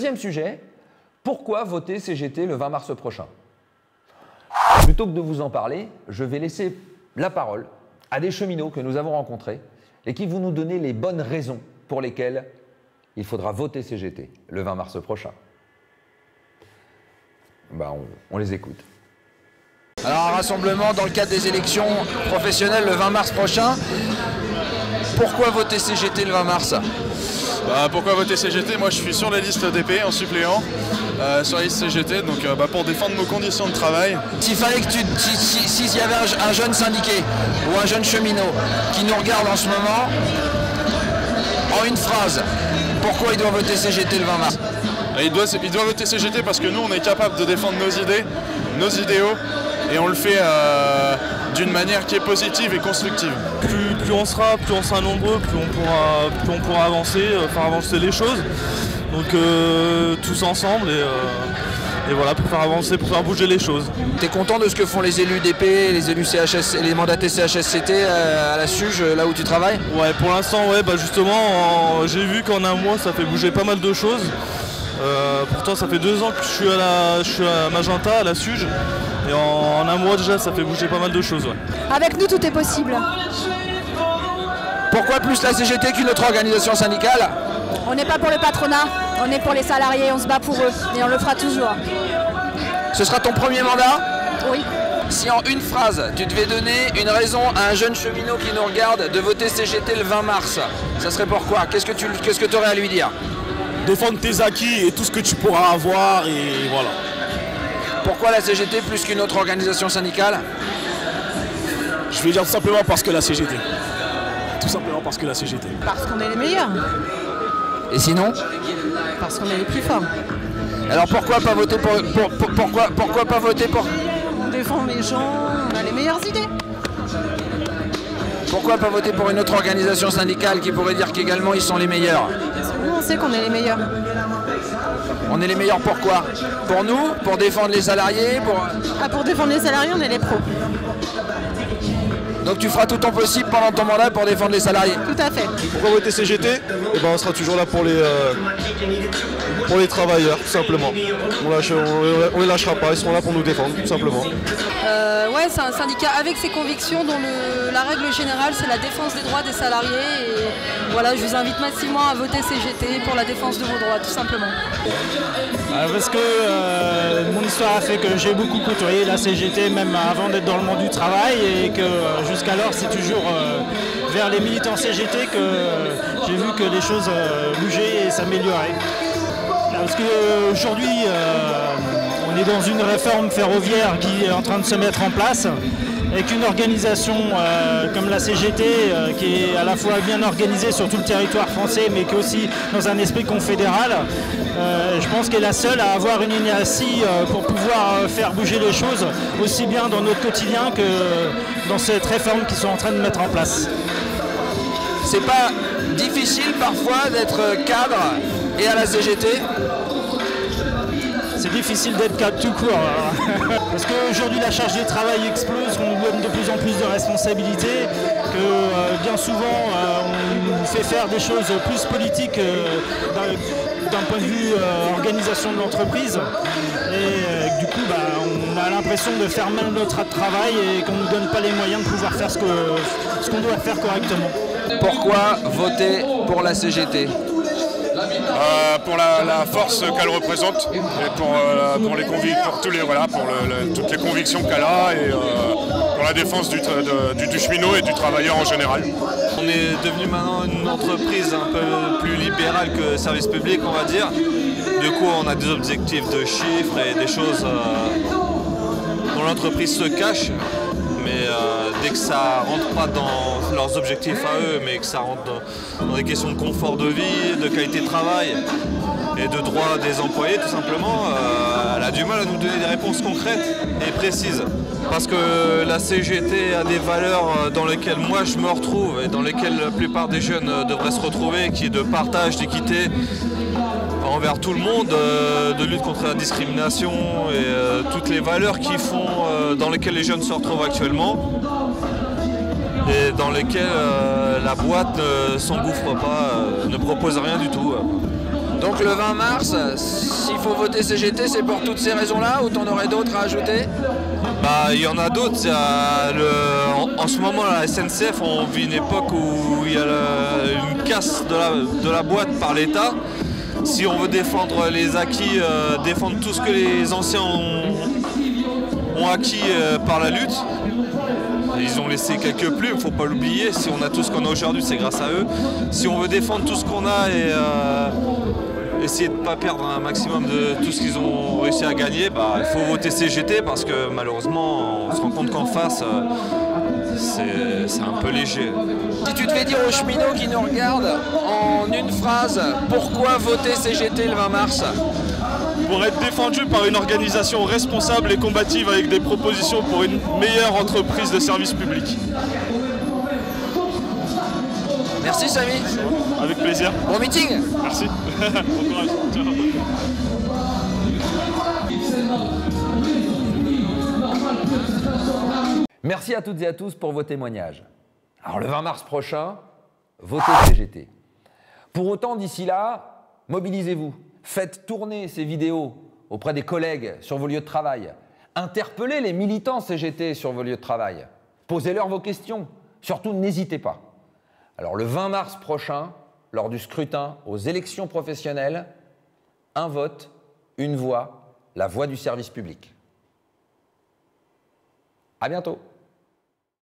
Deuxième sujet, pourquoi voter CGT le 20 mars prochain? Plutôt que de vous en parler, je vais laisser la parole à des cheminots que nous avons rencontrés et qui vont nous donner les bonnes raisons pour lesquelles il faudra voter CGT le 20 mars prochain. On les écoute. Alors un rassemblement dans le cadre des élections professionnelles le 20 mars prochain. Pourquoi voter CGT le 20 mars? Pourquoi voter CGT? Moi je suis sur la liste d'épée en suppléant, sur la liste CGT, donc pour défendre nos conditions de travail. S'il fallait que s'il y avait un jeune syndiqué ou un jeune cheminot qui nous regarde en ce moment, en une phrase, pourquoi il doit voter CGT le 20 mars? Il doit voter CGT parce que nous on est capable de défendre nos idées, nos idéaux, et on le fait d'une manière qui est positive et constructive. Plus on sera nombreux, plus on pourra avancer, faire avancer les choses. Donc tous ensemble et voilà, pour faire avancer, pour faire bouger les choses. T'es content de ce que font les élus d'épée, les élus CHS, les mandatés CHSCT à la SUGE, là où tu travailles? Ouais, pour l'instant, ouais, justement, j'ai vu qu'en un mois, ça fait bouger pas mal de choses. Pourtant, ça fait 2 ans que je suis à Magenta, à la SUGE. Et en un mois déjà, ça fait bouger pas mal de choses. Ouais. Avec nous, tout est possible. Pourquoi plus la CGT qu'une autre organisation syndicale? On n'est pas pour le patronat, on est pour les salariés, on se bat pour eux. Et on le fera toujours. Ce sera ton premier mandat? Oui. Si en une phrase, tu devais donner une raison à un jeune cheminot qui nous regarde de voter CGT le 20 mars, ça serait pourquoi? Qu'est-ce que tu aurais à lui dire? Défendre tes acquis et tout ce que tu pourras avoir, et voilà. Pourquoi la CGT plus qu'une autre organisation syndicale? Je vais dire tout simplement parce que la CGT. Tout simplement parce que la CGT. Parce qu'on est les meilleurs. Et sinon? Parce qu'on est les plus forts. Alors pourquoi pas voter pourquoi pas voter pour... On défend les gens, on a les meilleures idées. Pourquoi pas voter pour une autre organisation syndicale qui pourrait dire qu'également ils sont les meilleurs? Parce que nous, on sait qu'on est les meilleurs. On est les meilleurs pourquoi? Pour nous? Pour défendre les salariés? Pour défendre les salariés, on est les pros. Donc tu feras tout ton possible pendant ton mandat pour défendre les salariés? Tout à fait. Pourquoi voter CGT? On sera toujours là pour les travailleurs, tout simplement. On les lâchera pas, ils seront là pour nous défendre, tout simplement. Ouais, c'est un syndicat avec ses convictions dont la règle générale c'est la défense des droits des salariés. Et voilà, je vous invite massivement à voter CGT pour la défense de vos droits, tout simplement. Parce que mon histoire a fait que j'ai beaucoup côtoyé la CGT même avant d'être dans le monde du travail, et que jusqu'alors c'est toujours vers les militants CGT que j'ai vu que les choses bougeaient et s'amélioraient. Parce qu'aujourd'hui on est dans une réforme ferroviaire qui est en train de se mettre en place, avec une organisation comme la CGT qui est à la fois bien organisée sur tout le territoire français, mais qui est aussi dans un esprit confédéral. Je pense qu'elle est la seule à avoir une inertie pour pouvoir faire bouger les choses, aussi bien dans notre quotidien que dans cette réforme qu'ils sont en train de mettre en place. C'est pas difficile parfois d'être cadre et à la CGT? C'est difficile d'être cadre tout court. Parce qu'aujourd'hui la charge de travail explose, on nous donne de plus en plus de responsabilités, que bien souvent on nous fait faire des choses plus politiques d'un point de vue organisation de l'entreprise. Et du coup on a l'impression de faire mal notre travail et qu'on ne nous donne pas les moyens de pouvoir faire ce qu'on doit faire correctement. Pourquoi voter pour la CGT? Pour la force qu'elle représente et pour toutes les convictions qu'elle a, et pour la défense du cheminot et du travailleur en général. On est devenu maintenant une entreprise un peu plus libérale que service public, on va dire. Du coup, on a des objectifs de chiffres et des choses dont l'entreprise se cache. Mais dès que ça rentre pas dans leurs objectifs à eux, mais que ça rentre dans des questions de confort de vie, de qualité de travail et de droits des employés, tout simplement, elle a du mal à nous donner des réponses concrètes et précises. Parce que la CGT a des valeurs dans lesquelles moi je me retrouve et dans lesquelles la plupart des jeunes devraient se retrouver, qui est de partage, d'équité envers tout le monde, de lutte contre la discrimination et toutes les valeurs qui font, dans lesquelles les jeunes se retrouvent actuellement et dans lesquelles la boîte ne s'engouffre pas, ne propose rien du tout. Donc le 20 mars, s'il faut voter CGT, c'est pour toutes ces raisons-là ou t'en aurais d'autres à ajouter? Bah, il y en a d'autres. En ce moment, la SNCF, on vit une époque où il y a une casse de la boîte par l'État. Si on veut défendre les acquis, défendre tout ce que les anciens ont acquis par la lutte, ils ont laissé quelques plumes, il ne faut pas l'oublier. Si on a tout ce qu'on a aujourd'hui, c'est grâce à eux. Si on veut défendre tout ce qu'on a et essayer de ne pas perdre un maximum de tout ce qu'ils ont réussi à gagner, bah, il faut voter CGT parce que malheureusement, on se rend compte qu'en face, c'est un peu léger. Si tu devais dire aux cheminots qui nous regardent en une phrase, pourquoi voter CGT le 20 mars? Pour être défendu par une organisation responsable et combative avec des propositions pour une meilleure entreprise de service public. Merci Samy. Avec plaisir. Bon meeting. Merci. Bon courage. Ciao. Merci à toutes et à tous pour vos témoignages. Alors le 20 mars prochain, votez CGT. Pour autant, d'ici là, mobilisez-vous. Faites tourner ces vidéos auprès des collègues sur vos lieux de travail. Interpellez les militants CGT sur vos lieux de travail. Posez-leur vos questions. Surtout, n'hésitez pas. Alors le 20 mars prochain, lors du scrutin aux élections professionnelles, un vote, une voix, la voix du service public. À bientôt.